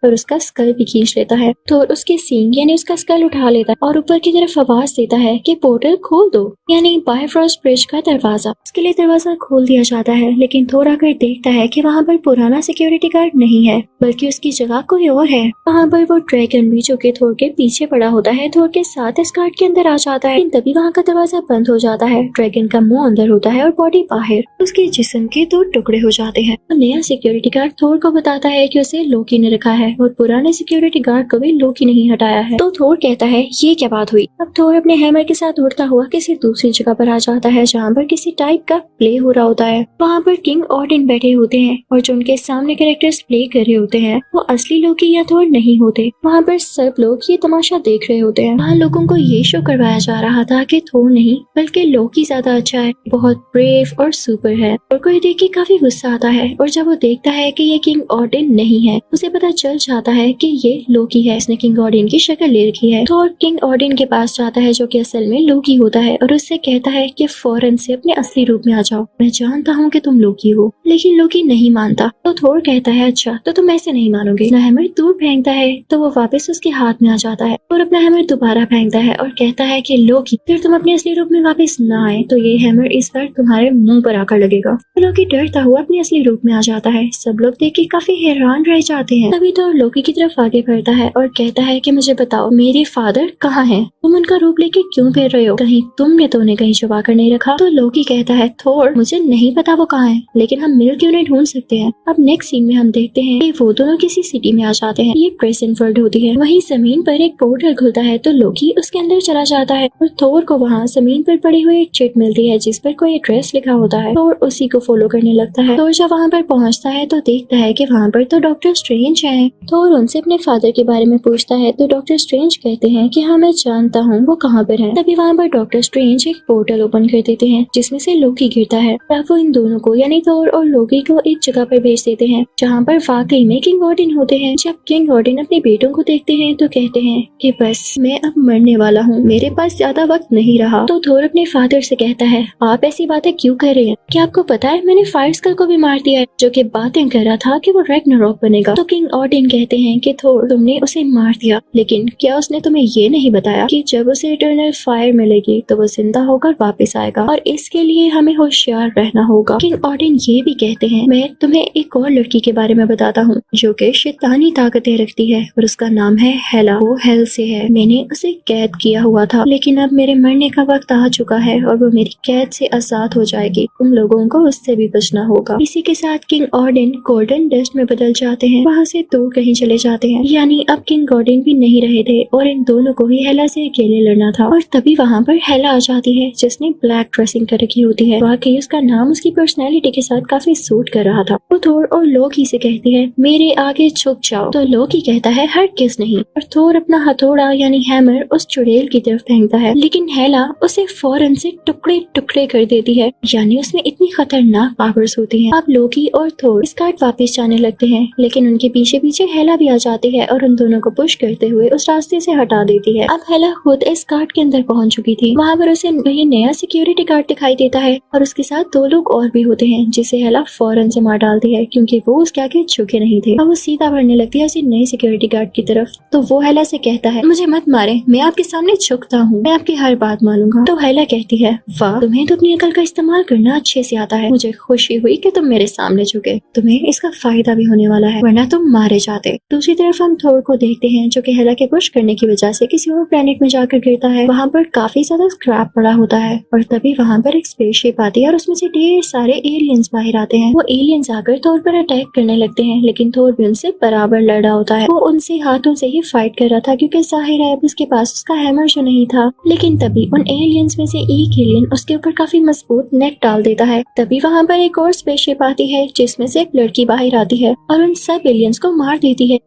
और उसका स्कल भी खींच लेता है। तो उसके सींग यानी उसका स्कल उठा लेता है और ऊपर की तरफ आवाज देता है कि पोर्टल खोल दो, यानी बायफ्रॉस्ट ब्रिज का दरवाजा। उसके लिए दरवाजा खोल दिया जाता है, लेकिन थोर आकर देखता है कि वहाँ पर पुराना सिक्योरिटी गार्ड नहीं है, बल्कि उसकी जगह कोई और है। वहाँ पर वो ड्रैगन भी, जो कि थोर के पीछे पड़ा होता है, थोर के साथ इस गार्ड के अंदर आ जाता है। लेकिन तभी वहाँ का दरवाजा बंद हो जाता है। ड्रैगन का मुंह अंदर होता है और बॉडी बाहर। उसके जिस्म के 2 टुकड़े हो जाते हैं। तो नया सिक्योरिटी गार्ड थोर को बताता है कि उसे लोकी ने रखा है और पुराने सिक्योरिटी गार्ड को भी लोकी नहीं हटाया है। तो थोर कहता है, ये क्या बात हुई। अब थोर अपने हैमर के साथ उड़ता हुआ किसी दूसरी जगह पर आ जाता है जहाँ पर किसी टाइप का प्ले हो रहा होता है। वहाँ पर किंग ऑडिन बैठे होते हैं और जो उनके सामने कैरेक्टर्स प्ले कर रहे होते हैं वो असली लोकी या थोर नहीं होते। वहाँ पर सब लोग ये तमाशा देख रहे होते हैं। वहाँ लोगों को ये शो करवाया जा रहा था कि थोर नहीं बल्कि लोकी ज्यादा अच्छा है, बहुत ब्रेव और सुपर है। और कोई देख के काफी गुस्सा आता है, और जब वो देखता है कि ये किंग ऑडिन नहीं है, उसे पता चल जाता है कि ये लोकी है, इसने किंग ऑडिन की शक्ल ले रखी है। थोर किंग ऑडिन के पास जाता है जो कि असल में लोकी होता है और उससे कहता है कि फौरन से अपने असली रूप में आ जाओ, मैं जानता हूँ कि तुम लोकी हो। लेकिन लोकी नहीं मानता। तो थोर कहता है, अच्छा तो तुम ऐसे नहीं मानोगे। अपना हैमर दूर फेंकता है तो वो वापस उसके हाथ में आ जाता है और अपना हैमर दोबारा फेंकता है और कहता है कि लोकी, फिर तुम अपने असली रूप में वापस ना आए तो ये हैमर इस बार तुम्हारे मुंह पर आकर लगेगा। तो लोकी डरता हुआ अपने असली रूप में आ जाता है। सब लोग देख के काफी हैरान रह जाते हैं। तभी तो लोकी की तरफ आगे बढ़ता है और कहता है कि मुझे बताओ मेरे फादर कहाँ हैं? तुम उनका रूप लेके क्यों फिर रहे हो? कहीं तुमने तो उन्हें कहीं छुपा कर नहीं रखा? तो लोकी कहता है, थोर मुझे नहीं पता वो कहाँ है, लेकिन हम मिलकर उन्हें ढूंढ सकते हैं। अब नेक्स्ट सीन में हम देखते हैं कि वो दोनों किसी सिटी में आ जाते हैं। ये प्रेजेंट वर्ल्ड होती है। वहीं जमीन पर एक पोर्टल खुलता है तो लोकी उसके अंदर चला जाता है और थोर को वहाँ जमीन पर पड़ी हुई एक चिट मिलती है जिस पर कोई एड्रेस लिखा होता है। थोर उसी को फॉलो करने लगता है। थोर जब वहाँ पर पहुँचता है तो देखता है कि वहाँ पर तो डॉक्टर स्ट्रेंज है। थोर उनसे अपने फादर के बारे में पूछता है तो डॉक्टर स्ट्रेंज कहते हैं कि हाँ मैं जानता हूँ वो कहाँ पर है। तभी वहाँ पर डॉक्टर स्ट्रेंज एक पोर्टल ओपन कर देते हैं जिसमें से लोकी गिरता है। तब वो इन दोनों को यानी थोर और लोकी को एक जगह पर भेज देते हैं जहाँ पर वाकई में किंग ऑडिन होते हैं। जब किंग ऑडिन अपने बेटों को देखते हैं तो कहते हैं कि बस मैं अब मरने वाला हूँ, मेरे पास ज्यादा वक्त नहीं रहा। तो थोर अपने फादर से कहता है, आप ऐसी बातें क्यों कर रहे हैं? क्या आपको पता है मैंने फायर स्कल को भी मार दिया है जो कि बातें कर रहा था कि वो रैग्नारोक बनेगा। तो किंग ऑडिन कहते हैं कि थोर तुमने उसे मार दिया, लेकिन क्या उसने तुम्हें ये नहीं बताया कि जब उसे इटर्नल फायर मिलेगी तो वो जिंदा होकर वापस आएगा और इसके लिए हमें होशियार रहना होगा। किंग ऑडिन ये भी कहते हैं, मैं तुम्हें एक और लड़की के बारे में बताता हूँ जो कि शैतानी ताकतें रखती है और उसका नाम है हेला। वो हेल से है। मैंने उसे कैद किया हुआ था, लेकिन अब मेरे मरने का वक्त आ चुका है और वो मेरी कैद से आजाद हो जाएगी। तुम लोगों को उससे भी बचना होगा। इसी के साथ किंग ऑडिन गोल्डन डस्ट में बदल जाते हैं। वहाँ से दूर कहीं चले जाते हैं। यानी अब किंग गॉर्डन भी नहीं रहे थे और इन दोनों को ही हेला से अकेले लड़ना था। और तभी वहाँ पर हेला आ जाती है जिसने ब्लैक ड्रेसिंग कर रखी होती है। वाकई उसका नाम उसकी पर्सनैलिटी के साथ काफी सूट कर रहा था। वो थोर और लोकी से कहती है मेरे आगे झुक जाओ। तो लोकी कहता है हरगिज़ नहीं और थोर अपना हथौड़ा यानी हैमर उस चुड़ैल की तरफ फेंकता है, लेकिन हेला उसे फौरन से टुकड़े टुकड़े कर देती है। यानी उसमें इतनी खतरनाक पावर्स होती हैं। अब लोकी और थोर स्कार्ट वापस जाने लगते हैं, लेकिन उनके पीछे पीछे हेला भी आ जाती है और उन दोनों को पुश करते हुए उस रास्ते से हटा देती है। अब हेला खुद इस गार्ड के अंदर पहुंच चुकी थी। वहाँ पर उसे वही नया सिक्योरिटी गार्ड दिखाई देता है और उसके साथ 2 लोग और भी होते हैं, जिसे हेला फौरन से मार डालती है क्योंकि वो उसके आगे झुके नहीं थे। अब वो सीधा बढ़ने लगती है उसी नए सिक्योरिटी गार्ड की तरफ। तो वो हेला से कहता है मुझे मत मारे, मैं आपके सामने झुकता हूँ, मैं आपकी हर बात मानूंगा। तो हेला कहती है वाह, तुम्हें तो अपनी अकल का इस्तेमाल करना अच्छे से आता है। मुझे खुशी हुई कि तुम मेरे सामने झुके, तुम्हें इसका फायदा भी होने वाला है, वरना तुम मारे जाते। दूसरी तरफ हम थोर को देखते हैं जो कि हेला के पुश करने की वजह से किसी और प्लेनेट में जाकर गिरता है। वहाँ पर काफी ज्यादा स्क्रैप पड़ा होता है और तभी वहाँ पर एक स्पेसशिप आती है और उसमें से ढेर सारे एलियंस बाहर आते हैं। वो एलियंस आकर थोर पर अटैक करने लगते हैं, लेकिन थोर भी उनसे बराबर लड़ा होता है। वो उनसे हाथों से ही फाइट कर रहा था क्योंकि जाहिर है अब उसके पास उसका हैमर जो नहीं था। लेकिन तभी उन एलियंस में से एक एलियन उसके ऊपर काफी मजबूत नेट डाल देता है। तभी वहाँ पर एक और स्पेसशिप आती है जिसमें से एक लड़की बाहर आती है और उन सब एलियंस को मार देती है।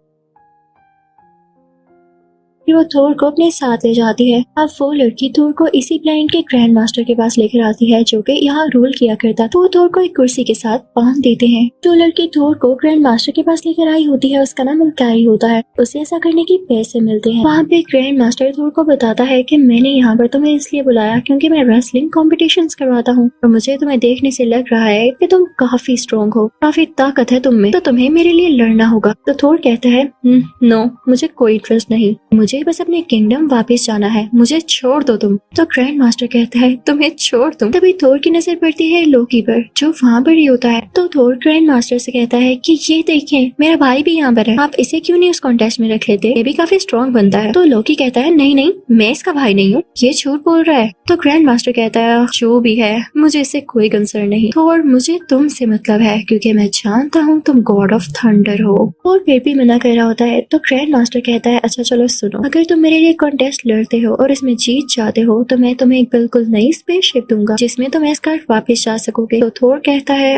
फिर वो थोर को अपने साथ ले जाती है। अब वो लड़की थोर को इसी प्लेनेट के ग्रैंड मास्टर के पास लेकर आती है जो कि यहाँ रूल किया करता। तो वो थोर को एक कुर्सी के साथ बांध देते हैं। जो लड़की थोर को ग्रैंड मास्टर के पास लेकर आई होती है उसका नाम उल्कारी होता है। उसे ऐसा करने के पैसे मिलते हैं। वहाँ पे ग्रैंड मास्टर थोर को बताता है कि मैंने यहाँ पर तुम्हें इसलिए बुलाया क्योंकि मैं रेसलिंग कॉम्पिटिशंस करवाता हूँ और मुझे तुम्हें देखने से लग रहा है कि तुम काफी स्ट्रॉन्ग हो, काफी ताकत है तुम में, तो तुम्हें मेरे लिए लड़ना होगा। तो थोर कहता है नो, मुझे कोई इंटरेस्ट नहीं, मुझे बस अपने किंगडम वापस जाना है, मुझे छोड़ दो तुम। तो ग्रैंड मास्टर कहता है तुम्हें छोड़ दूं। तभी थोर की नजर पड़ती है लोकी पर जो वहाँ पर ही होता है। तो थोर ग्रैंड मास्टर से कहता है कि ये देखें मेरा भाई भी यहाँ पर है, आप इसे क्यों नहीं उस कॉन्टेस्ट में रख लेते, ये भी काफी स्ट्रॉन्ग बनता है। तो लोकी कहता है नहीं नहीं, मैं इसका भाई नहीं हूँ, ये झूठ बोल रहा है। तो ग्रैंड मास्टर कहता है जो भी है मुझे इससे कोई कंसर्न नहीं, थोर मुझे तुमसे मतलब है क्योंकि मैं जानता हूँ तुम गॉड ऑफ थंडर हो। और फिर भी मना कर रहा होता है। तो ग्रैंड मास्टर कहता है अच्छा चलो सुनो, अगर तुम मेरे लिए कॉन्टेस्ट लड़ते हो और इसमें जीत जाते हो तो मैं तुम्हें एक बिल्कुल नई स्पेसशिप दूंगा जिसमें तुम एस्कार्ट वापस जा सकोगे। तो थोर कहता है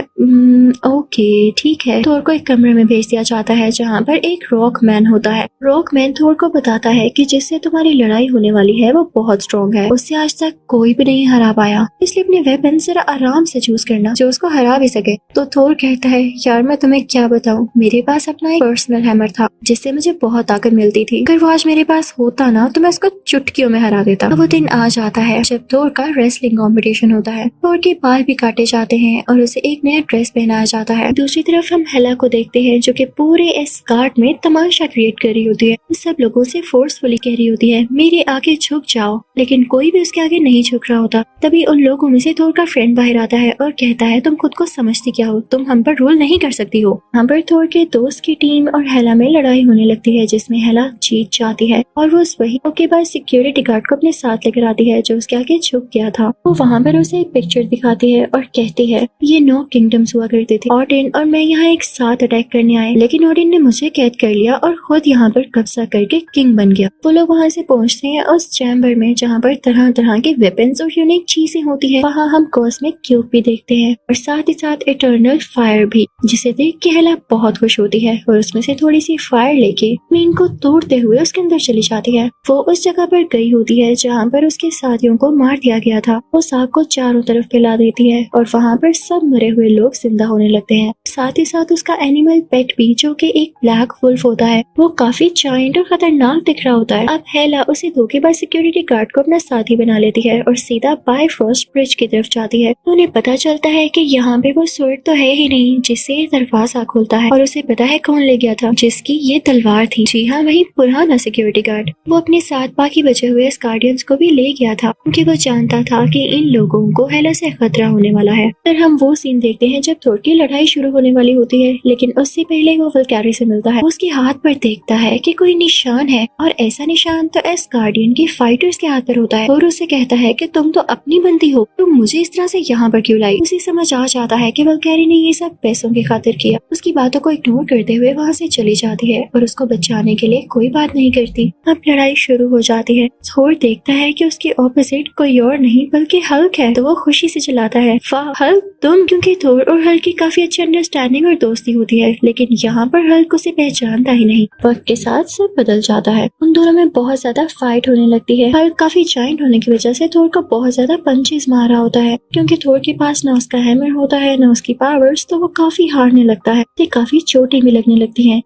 ओके ठीक है। थोर को एक कमरे में भेज दिया जाता है जहाँ पर एक रॉक मैन होता है। रॉक मैन थोर को बताता है कि जिससे तुम्हारी लड़ाई होने वाली है वो बहुत स्ट्रॉन्ग है, उससे आज तक कोई भी नहीं हरा पाया, इसलिए अपने वेपन जरा आराम से चूज करना जो उसको हरा भी सके। तो थोर कहता है यार मैं तुम्हें क्या बताऊं, मेरे पास अपना एक पर्सनल हैमर था जिससे मुझे बहुत ताकत मिलती थी, अगर वो आज मेरे पास होता ना तो मैं उसको चुटकियों में हरा देता। तो वो दिन आ जाता है जब थोर का रेसलिंग कंपटीशन होता है। थोर के बाल भी काटे जाते हैं और उसे एक नया ड्रेस पहनाया जाता है। दूसरी तरफ हम हेला को देखते हैं जो कि पूरे इस गार्ड में तमाशा क्रिएट कर रही होती है। वो सब लोगों से फोर्सफुली कह रही होती है मेरे आगे झुक जाओ, लेकिन कोई भी उसके आगे नहीं झुक रहा होता। तभी उन लोगों में से थोर का फ्रेंड बाहर आता है और कहता है तुम खुद को समझती क्या हो, तुम हम पर रूल नहीं कर सकती हो। यहाँ पर थोर के दोस्त की टीम और हेला में लड़ाई होने लगती है जिसमें हेला जीत जाती है और वो वही के बाद सिक्योरिटी गार्ड को अपने साथ लेकर आती है जो उसके आगे झुक गया था। वो वहाँ पर उसे एक पिक्चर दिखाती है और कहती है ये 9 किंगडम्स हुआ करते थे, ओडिन और मैं यहाँ एक साथ अटैक करने आए, लेकिन ओडिन ने मुझे कैद कर लिया और खुद यहाँ पर कब्जा करके किंग बन गया। वो लोग वहाँ से पहुँचते हैं उस चैम्बर में जहाँ पर तरह तरह के वेपन्स और यूनिक चीजें होती है। वहाँ हम कॉस्मिक क्यूब भी देखते हैं और साथ ही साथ इटर्नल फायर भी, जिसे देख के हेला बहुत खुश होती है और उसमें से थोड़ी सी फायर लेके क्वीन को तोड़ते हुए उसके अंदर चली जाती है। वो उस जगह पर गई होती है जहाँ पर उसके साथियों को मार दिया गया था। वो साग को चारों तरफ फैला देती है और वहाँ पर सब मरे हुए लोग जिंदा होने लगते हैं। साथ ही साथ उसका एनिमल पेट भी जो कि एक ब्लैक वुल्फ होता है, वो काफी जायंट और खतरनाक दिख रहा होता है। अब हेला उसे धोखेबाज सिक्योरिटी गार्ड को अपना साथी बना लेती है और सीधा बायफ्रॉस्ट ब्रिज की तरफ जाती है। तो उन्हें पता चलता है कि यहाँ पे वो स्वॉर्ड तो है ही नहीं जिससे ये दरवाजा खुलता है और उसे पता है कौन ले गया था, जिसकी ये तलवार थी। जी हाँ, वही पुराना सिक्योरिटी गार्ड। वो अपने साथ बाकी बचे हुए एस्गार्डियंस को भी ले गया था क्योंकि वो जानता था कि इन लोगों को हेला से खतरा होने वाला है। फिर हम वो सीन देखते हैं जब थोर की लड़ाई शुरू होने वाली होती है, लेकिन उससे पहले वो वल्कैरी से मिलता है। उसके हाथ पर देखता है कि कोई निशान है और ऐसा निशान तो एस्गार्डियन के फाइटर्स के हाथ पर होता है। और उससे कहता है कि तुम तो अपनी बंदी हो, तुम मुझे इस तरह से यहाँ पर क्यों लाई। उसे समझ आ जाता है कि वल्कैरी ने ये सब पैसों की खातिर किया। उसकी बातों को इग्नोर करते हुए वहाँ से चली जाती है और उसको बचाने के लिए कोई बात नहीं करती। अब लड़ाई शुरू हो जाती है। थोर देखता है कि उसके ऑपोजिट कोई और नहीं बल्कि हल्क है, तो वो खुशी से चिल्लाता है, वाह हल्क तुम। क्योंकि थोर और हल्क की काफी अच्छी अंडरस्टैंडिंग और दोस्ती होती है, लेकिन यहाँ पर हल्क उसे पहचानता ही नहीं। वक्त के साथ सब बदल जाता है। उन दोनों में बहुत ज्यादा फाइट होने लगती है। हल्क काफी जायंट होने की वजह से थोर को बहुत ज्यादा पंचेस मार रहा होता है। क्योंकि थोर के पास न उसका हैमर होता है न उसकी पावर्स, तो वो काफी हारने लगता है। काफी चोटें भी लगने लगती हैं।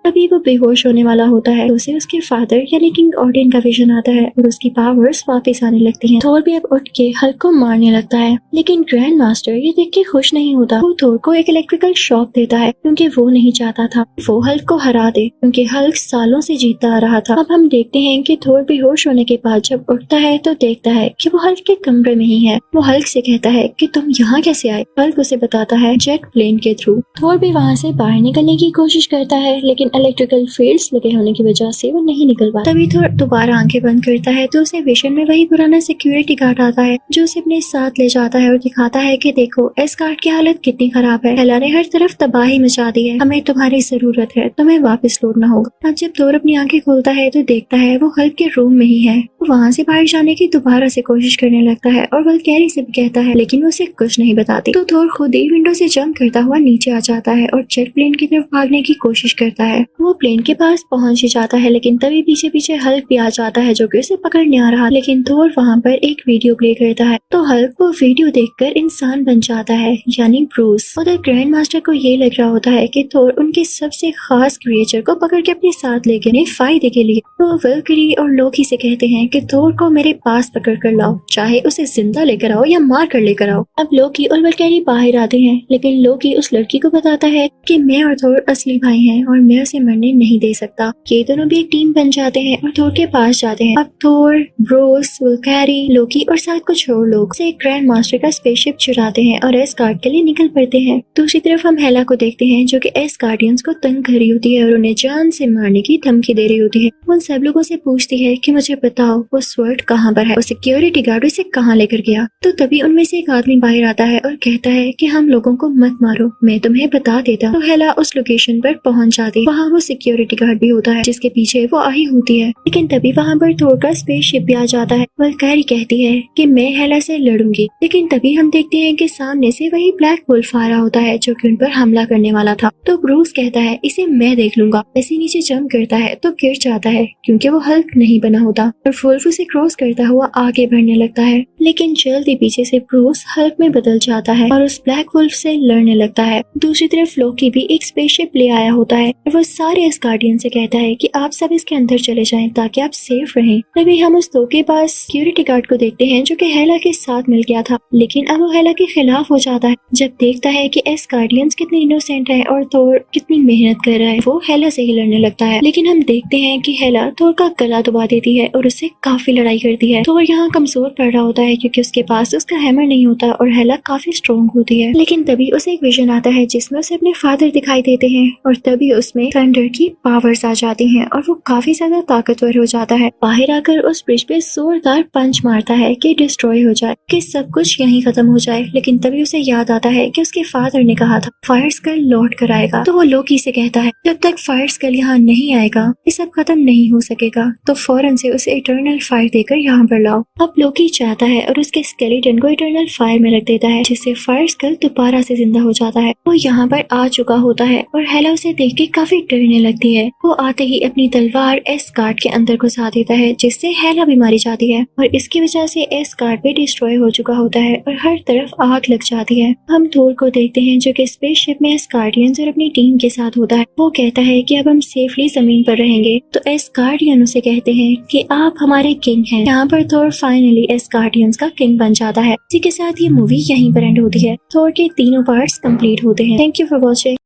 तभी वो बेहोश होने वाला होता है। उसे उसके फादर यानी किंग ऑडियन का विजन आता है और उसकी पावर्स वापस आने लगती हैं। थोर भी अब उठ के हल्क को मारने लगता है, लेकिन ग्रैंड मास्टर ये देख के खुश नहीं होता। वो थोर को एक इलेक्ट्रिकल शॉक देता है क्योंकि वो नहीं चाहता था वो हल्क को हरा दे, क्योंकि हल्क सालों से जीतता आ रहा था। अब हम देखते हैं कि थोर बेहोश होने के बाद जब उठता है तो देखता है कि वो हल्क के कमरे में ही है। वो हल्क से कहता है कि तुम यहाँ कैसे आए। हल्क उसे बताता है जेट प्लेन के थ्रू। थोर भी वहाँ से बाहर निकलने की कोशिश करता है, लेकिन इलेक्ट्रिकल फील्ड्स लगे होने की वजह से वो नहीं निकल पाता। तभी थोर दोबारा आंखें बंद करता है तो उसे विजन में वही पुराना सिक्योरिटी गार्ड आता है जो उसे अपने साथ ले जाता है और दिखाता है कि देखो इस गार्ड की हालत कितनी खराब है। हेला ने हर तरफ तबाही मचा दी है, हमें तुम्हारी जरूरत है, तुम्हें वापस लौटना होगा। अब जब थोर अपनी आंखें खोलता है तो देखता है वो हल्क के रूम में ही है। वो वहाँ से बाहर जाने की दोबारा से कोशिश करने लगता है और वल्कैरी से भी कहता है, लेकिन वो उसे कुछ नहीं बताती। तो थोर खुद ही विंडो से जंप करता हुआ नीचे आ जाता है और जेट प्लेन की तरफ भागने की कोशिश करता है। वो प्लेन के पास पहुंच ही जाता है, लेकिन तभी पीछे पीछे हल्क भी आ जाता है जो कि उसे पकड़ने आ रहा। लेकिन थोर वहाँ पर एक वीडियो प्ले करता है तो हल्क वो वीडियो देखकर इंसान बन जाता है, यानी ब्रूस। उधर ग्रैंड मास्टर को ये लग रहा होता है कि थोर उनके सबसे खास क्रिएचर को पकड़ के अपने साथ ले गए फायदे के लिए। तो वल्कैरी और लोकी से कहते हैं कि थोर को मेरे पास पकड़ कर लाओ, चाहे उसे जिंदा लेकर आओ या मार कर लेकर आओ। अब लोकी और वल्कैरी बाहर आते हैं, लेकिन लोकी उस लड़की को बताता है कि मैं और थोर असली भाई हैं और मैं उसे मरने नहीं दे सकता। ये दोनों भी एक टीम बन जाते हैं और थोर के पास जाते हैं। अब थोर, ब्रूस, वल्कैरी, लोकी और साथ कुछ और लोग से ग्रैंड मास्टर का स्पेसशिप चुराते हैं और एस्गार्ड के लिए निकल पड़ते हैं। दूसरी तरफ हम हेला को देखते हैं जो कि एस्गार्डियंस को तंग कर रही होती है और उन्हें जान से मारने की धमकी दे रही होती है। वो उन सब लोगों से पूछती है कि मुझे बताओ वो स्वर्ड कहाँ पर है, वो सिक्योरिटी गार्ड उसे कहाँ लेकर गया। तो तभी उनमें से एक आदमी बाहर आता है और कहता है कि हम लोगों को मत मारो, मैं तुम्हें बता देता। तो हेला उस लोकेशन पर पहुंच जाती। वहाँ वो सिक्योरिटी गार्ड भी होता है जिसके पीछे वो आई होती है, लेकिन तभी वहाँ पर थोर का स्पेसशिप भी आ जाता है। वल्कैरी कहती है कि मैं हेला से लड़ूंगी, लेकिन तभी हम देखते हैं कि सामने से वही ब्लैक वुल्फ आ रहा होता है जो कि उन पर हमला करने वाला था। तो ब्रूस कहता है इसे मैं देख लूंगा। ऐसे नीचे जंप करता है तो गिर जाता है क्योंकि वो हल्क नहीं बना होता और वुल्फ उसे क्रॉस करता हुआ आगे बढ़ने लगता है, लेकिन जल्दी पीछे से ब्रूस हल्क में बदल जाता है और उस ब्लैक वुल्फ से लड़ने लगता है। दूसरी तरफ लोकी भी एक स्पेसशिप ले आया होता है और वो सारे एस्गार्डियन से कहता है कि आप सब इसके अंदर चले जाएं ताकि आप सेफ रहें। तभी हम उस दो के पास सिक्योरिटी गार्ड को देखते हैं जो कि हेला के साथ मिल गया था, लेकिन अब वो हेला के खिलाफ हो जाता है जब देखता है कि एस्गार्डियंस कितने इनोसेंट हैं और थोर कितनी मेहनत कर रहा है। वो हेला से ही लड़ने लगता है, लेकिन हम देखते हैं कि हेला थोर का गला दबा देती है और उससे काफी लड़ाई करती है। थोर यहाँ कमजोर पड़ रहा होता है क्योंकि उसके पास उसका हैमर नहीं होता और हेला काफी स्ट्रॉन्ग होती है। लेकिन तभी उसे एक विजन आता है जिसमें उसे अपने फादर दिखाई देते हैं और तभी उसमें थंडर की पावर्स आ जाती हैं और वो काफी ज्यादा ताकतवर हो जाता है। बाहर आकर उस ब्रिज पे जोरदार पंच मारता है कि डिस्ट्रॉय हो जाए, कि सब कुछ यहीं खत्म हो जाए। लेकिन तभी उसे याद आता है कि उसके फादर ने कहा था फायर स्कल लौट कर आएगा। तो वो लोकी से कहता है जब तक फायर स्कल यहाँ नहीं आएगा ये सब खत्म नहीं हो सकेगा, तो फौरन से उसे इटर्नल फायर देकर यहाँ पर लाओ। अब लोकी चाहता है और उसके स्केलेटन को इटर्नल फायर में रख देता है जिससे फायर स्कल दोबारा से जिंदा हो जाता है। वो यहाँ पर आ चुका होता है और हेला उसे देख के काफी डरने लगती है। वो आते ही अपनी तलवार एस्गार्ड के अंदर घुसा देता है जिससे हेला भी मारी जाती है और इसकी वजह से एस्गार्ड भी डिस्ट्रॉय हो चुका होता है और हर तरफ आग लग जाती है। हम थोर को देखते हैं जो कि स्पेसशिप में एस्गार्डियंस और अपनी टीम के साथ होता है। वो कहता है कि अब हम सेफली जमीन पर रहेंगे, तो एस्गार्डियन उसे कहते हैं कि आप हमारे किंग हैं। यहाँ पर थोर फाइनली एस्गार्डियंस का किंग बन जाता है। इसी के साथ ये मूवी यहीं पर एंड होती है। थोर के तीनों पार्ट्स कंप्लीट होते हैं। Thank you for watching.